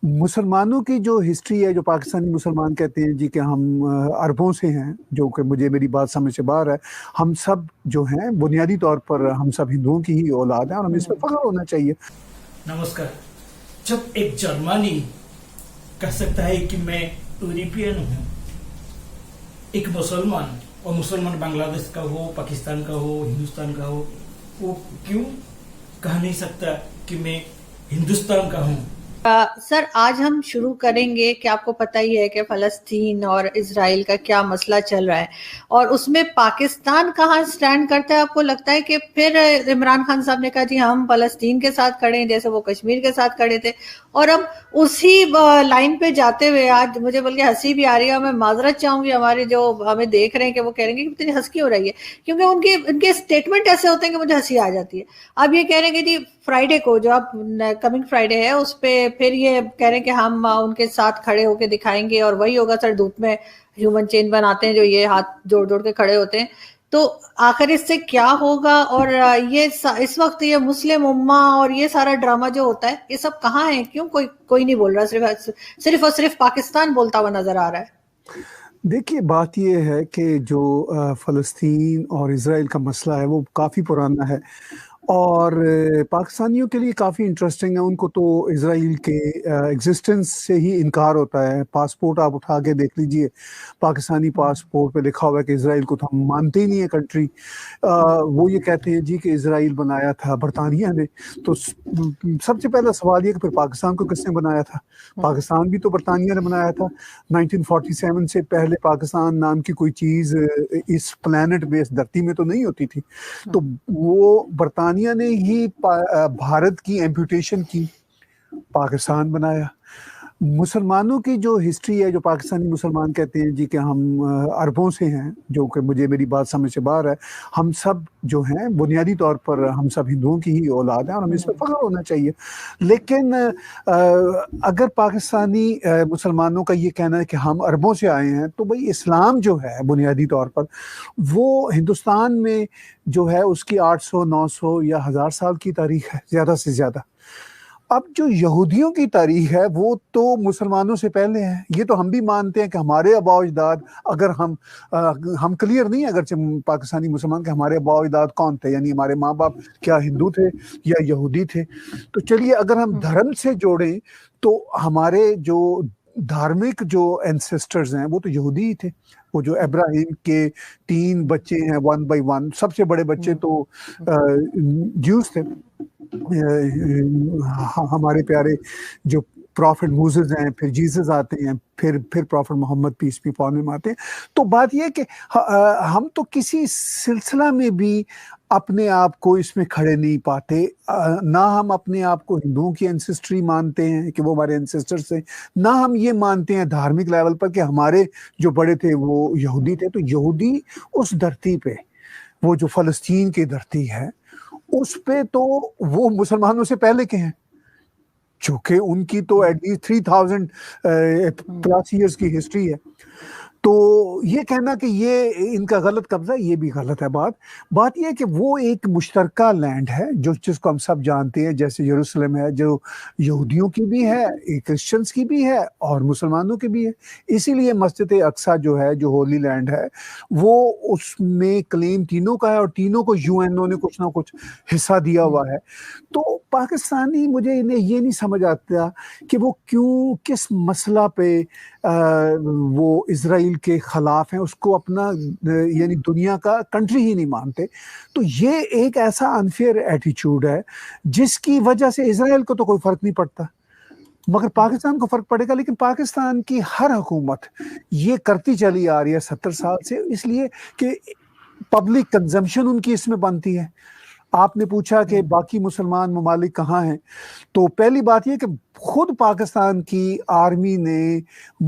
मुसलमानों की जो हिस्ट्री है, जो पाकिस्तानी मुसलमान कहते हैं जी कि हम अरबों से हैं, जो कि मुझे मेरी बात समझ से बाहर है। हम सब जो हैं बुनियादी तौर पर हम सब हिंदुओं की ही औलाद हैं और हमें इस पर फख्र होना चाहिए। नमस्कार। जब एक जर्मनी कह सकता है कि मैं यूरोपियन हूँ, एक मुसलमान, और मुसलमान बांग्लादेश का हो, पाकिस्तान का हो, हिंदुस्तान का हो, वो क्यों कह नहीं सकता कि मैं हिंदुस्तान का हूँ। सर, आज हम शुरू करेंगे कि आपको पता ही है कि फ़लस्तीन और इज़राइल का क्या मसला चल रहा है और उसमें पाकिस्तान कहाँ स्टैंड करता है। आपको लगता है कि फिर इमरान खान साहब ने कहा जी हम फ़लस्तीन के साथ खड़े हैं, जैसे वो कश्मीर के साथ खड़े थे, और अब उसी लाइन पे जाते हुए आज मुझे बल्कि हंसी भी आ रही है और मैं माजरत चाहूंगी हमारे जो हमें देख रहे हैं कि वो कह रहे हैं कि कितनी हंसी क्यों हो रही है, क्योंकि उनके स्टेटमेंट ऐसे होते हैं कि मुझे हंसी आ जाती है। अब ये कह रहे हैं कि जी फ्राइडे को, जो अब कमिंग फ्राइडे है, उस पे फिर ये कह रहे हैं कि हम उनके साथ खड़े होके दिखाएंगे और वही होगा सर, धूप में ह्यूमन चेन बनाते हैं जो ये हाथ जोड़ जोड़ के खड़े होते हैं। तो आखिर इससे क्या होगा? और ये इस वक्त ये मुस्लिम उम्मा और ये सारा ड्रामा जो होता है, ये सब कहाँ है? क्यों कोई नहीं बोल रहा? सिर्फ और सिर्फ पाकिस्तान बोलता हुआ नजर आ रहा है। देखिए, बात ये है कि जो फ़लस्तीन और इज़राइल का मसला है वो काफ़ी पुराना है और पाकिस्तानियों के लिए काफ़ी इंटरेस्टिंग है। उनको तो इज़राइल के एग्जिस्टेंस से ही इनकार होता है। पासपोर्ट आप उठा के देख लीजिए, पाकिस्तानी पासपोर्ट पे लिखा हुआ है कि इज़राइल को तो हम मानते ही नहीं है कंट्री। वो ये कहते हैं जी कि इज़राइल बनाया था बरतानिया ने। तो सबसे पहला सवाल ये कि फिर पाकिस्तान को किसने बनाया था? पाकिस्तान भी तो बरतानिया ने बनाया था। 1947 से पहले पाकिस्तान नाम की कोई चीज़ इस प्लैनेट पे, इस धरती में तो नहीं होती थी। तो वो बरतानिया ने ही भारत की एम्पुटेशन की, पाकिस्तान बनाया। मुसलमानों की जो हिस्ट्री है, जो पाकिस्तानी मुसलमान कहते हैं जी कि हम अरबों से हैं, जो कि मुझे मेरी बात समझ से बाहर है। हम सब जो हैं बुनियादी तौर पर हम सब हिंदुओं की ही औलाद हैं और हमें इस पर फख्र होना चाहिए। लेकिन अगर पाकिस्तानी मुसलमानों का ये कहना है कि हम अरबों से आए हैं, तो भाई इस्लाम जो है बुनियादी तौर पर वो हिंदुस्तान में जो है उसकी 800, 900 या 1000 साल की तारीख है, ज़्यादा से ज़्यादा। अब जो यहूदियों की तारीख है वो तो मुसलमानों से पहले है। ये तो हम भी मानते हैं कि हमारे आबा-ओ-अजदाद, अगर हम क्लियर नहीं है अगरचे पाकिस्तानी मुसलमान कि हमारे आबा-ओ-अजदाद कौन थे, यानी हमारे माँ-बाप क्या हिंदू थे या यहूदी थे। तो चलिए, अगर हम धर्म से जोड़ें तो हमारे जो धार्मिक जो एंसेस्टर्स हैं वो तो यहूदी ही थे। वो जो इब्राहिम के 3 बच्चे हैं, 1 बाय 1, सबसे बड़े बच्चे तो ज्यूस थे। हमारे प्यारे जो प्रॉफिट मूसेस हैं, फिर जीसस आते हैं, फिर prophet Muhammad peace be upon him आते हैं। तो बात यह है कि हम तो किसी सिलसिला में भी अपने आप को इसमें खड़े नहीं पाते। ना हम अपने आप को हिंदुओं की एंसेस्ट्री मानते हैं कि वो हमारे एंसेस्टर्स हैं, ना हम ये मानते हैं धार्मिक लेवल पर कि हमारे जो बड़े थे वो यहूदी थे। तो यहूदी उस धरती पे, वो जो फ़लस्तीन की धरती है, उस पे तो वो मुसलमानों से पहले के हैं, चूंकि उनकी तो एटलीस्ट 3000 प्लस ईयर्स की हिस्ट्री है। तो ये कहना कि ये इनका गलत कब्जा, ये भी गलत है। बात ये है कि वो एक मुश्तरका लैंड है जो जिसको हम सब जानते हैं, जैसे यरूशलेम है, जो यहूदियों की भी है, क्रिश्चियंस की भी है और मुसलमानों की भी है। इसीलिए मस्जिद अक्सा जो है, जो होली लैंड है, वो उसमें क्लेम तीनों का है और तीनों को यूएनओ ने कुछ ना कुछ हिस्सा दिया हुआ है। तो पाकिस्तानी, मुझे इन्हें ये नहीं समझ आता कि वो क्यों, किस मसला पे वो इज़राइल के खिलाफ हैं, उसको अपना यानी दुनिया का कंट्री ही नहीं मानते। तो ये एक ऐसा अनफेयर एटीट्यूड है जिसकी वजह से इज़राइल को तो कोई फर्क नहीं पड़ता, मगर पाकिस्तान को फर्क पड़ेगा। लेकिन पाकिस्तान की हर हुकूमत ये करती चली आ रही है 70 साल से, इसलिए कि पब्लिक कंजम्पशन उनकी इसमें बनती है। आपने पूछा कि बाकी मुसलमान ममालिक कहाँ हैं, तो पहली बात यह कि खुद पाकिस्तान की आर्मी ने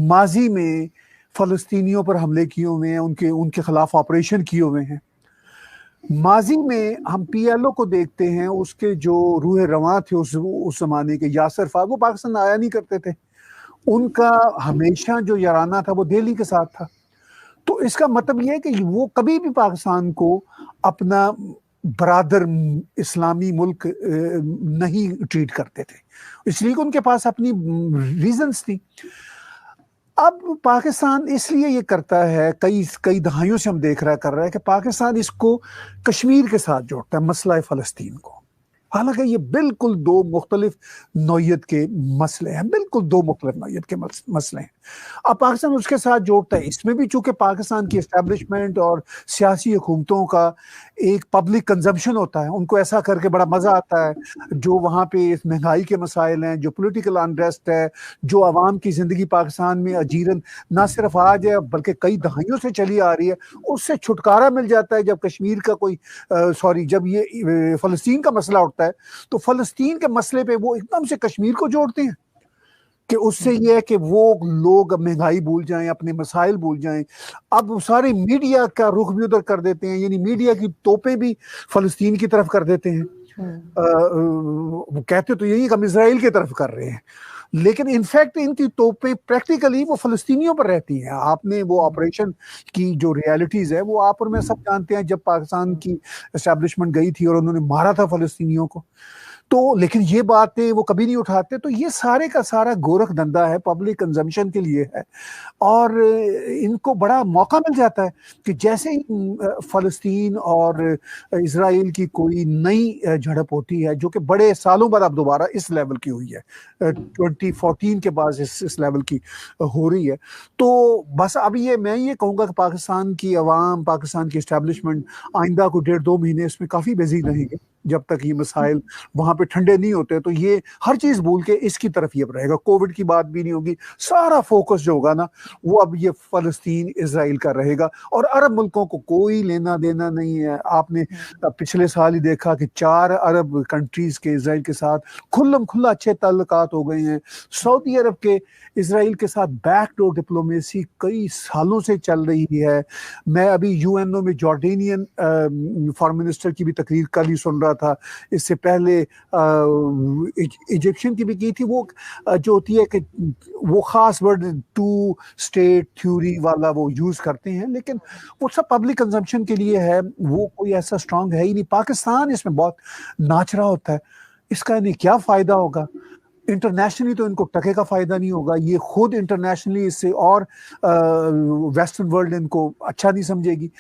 माजी में फ़लस्तीनियों पर हमले किए हुए हैं, उनके खिलाफ ऑपरेशन किए हुए हैं। माजी में हम पीएलओ को देखते हैं, उसके जो रूह रवां थे उस जमाने के, यासर फाग, वो पाकिस्तान आया नहीं करते थे। उनका हमेशा जो याराना था वो दिल्ली के साथ था। तो इसका मतलब यह है कि वो कभी भी पाकिस्तान को अपना बरादर इस्लामी मुल्क नहीं ट्रीट करते थे, इसलिए कि उनके पास अपनी रीजंस थी। अब पाकिस्तान इसलिए ये करता है, कई कई दहाइयों से हम देख रहा कर रहा है कि पाकिस्तान इसको कश्मीर के साथ जोड़ता है, मसला फ़लस्तीन को। हालांकि ये बिल्कुल दो मुख्तलिफ नौयत के मसले हैं, बिल्कुल दो मुख्तलिफ नौयत के मसले हैं। अब पाकिस्तान उसके साथ जोड़ता है, इसमें भी चूंकि पाकिस्तान की एस्टेब्लिशमेंट और सियासी हुकूमतों का एक पब्लिक कंजम्पशन होता है, उनको ऐसा करके बड़ा मजा आता है। जो वहाँ पे महंगाई के मसाइल हैं, जो पॉलिटिकल अनरेस्ट है, जो आवाम की जिंदगी पाकिस्तान में अजीरन ना सिर्फ आज है बल्कि कई दहाइयों से चली आ रही है, उससे छुटकारा मिल जाता है जब कश्मीर का कोई जब ये फ़लस्तीन का मसला उठता है, तो फ़लस्तीन के मसले पे वो एकदम से कश्मीर को जोड़ते हैं कि उससे ये है कि वो लोग महंगाई भूल जाएं, अपने मसाइल भूल जाएं। अब सारे मीडिया का रुख भी उधर कर देते हैं, यानी मीडिया की तोपें भी फ़लस्तीन की तरफ कर देते हैं। वो कहते तो यही हम इसराइल की तरफ कर रहे हैं, लेकिन इनफैक्ट इनकी तोपें प्रैक्टिकली वो फ़लस्तीनियों पर रहती हैं। आपने वो ऑपरेशन की जो रियलिटीज़ है वो आप और मैं सब जानते हैं, जब पाकिस्तान की एस्टैब्लिशमेंट गई थी और उन्होंने मारा था फ़लस्तीनियों को, तो लेकिन ये बातें वो कभी नहीं उठाते। तो ये सारे का सारा गोरख धंधा है, पब्लिक कंजम्पशन के लिए है, और इनको बड़ा मौका मिल जाता है कि जैसे ही फ़लस्तीन और इसराइल की कोई नई झड़प होती है, जो कि बड़े सालों बाद अब दोबारा इस लेवल की हुई है, 2014 के बाद इस लेवल की हो रही है, तो बस अब ये मैं ये कहूँगा कि पाकिस्तान की अवाम, पाकिस्तान की एस्टेब्लिशमेंट आइंदा को 1.5-2 महीने इसमें काफ़ी बिजी रहेंगे जब तक ये मसाइल वहाँ पे ठंडे नहीं होते। तो ये हर चीज़ भूल के इसकी तरफ ये रहेगा, कोविड की बात भी नहीं होगी, सारा फोकस जो होगा ना वो अब ये फ़लस्तीन इसराइल का रहेगा, और अरब मुल्कों को कोई लेना देना नहीं है। आपने पिछले साल ही देखा कि 4 अरब कंट्रीज़ के इसराइल के साथ खुल्लम खुल्ला अच्छे ताल्लुकात हो गए हैं। सऊदी अरब के इसराइल के साथ बैकडोर डिप्लोमेसी कई सालों से चल रही है। मैं अभी यूएनओ में जॉर्डेनियन फॉरेन मिनिस्टर की भी तकरीर कल ही सुन रहा था, इससे पहले इजिप्शियन की भी की थी। वो जो होती है कि वो खास वर्ड 2 स्टेट थ्योरी वाला वो यूज करते हैं, लेकिन वो सब पब्लिक कंजम्पशन के लिए है, वो कोई ऐसा स्ट्रांग है ही नहीं। पाकिस्तान इसमें बहुत नाच रहा होता है, इसका इन्हें क्या फायदा होगा? इंटरनेशनली तो इनको टके का फायदा नहीं होगा, ये खुद इंटरनेशनली इससे और वेस्टर्न वर्ल्ड इनको अच्छा नहीं समझेगी।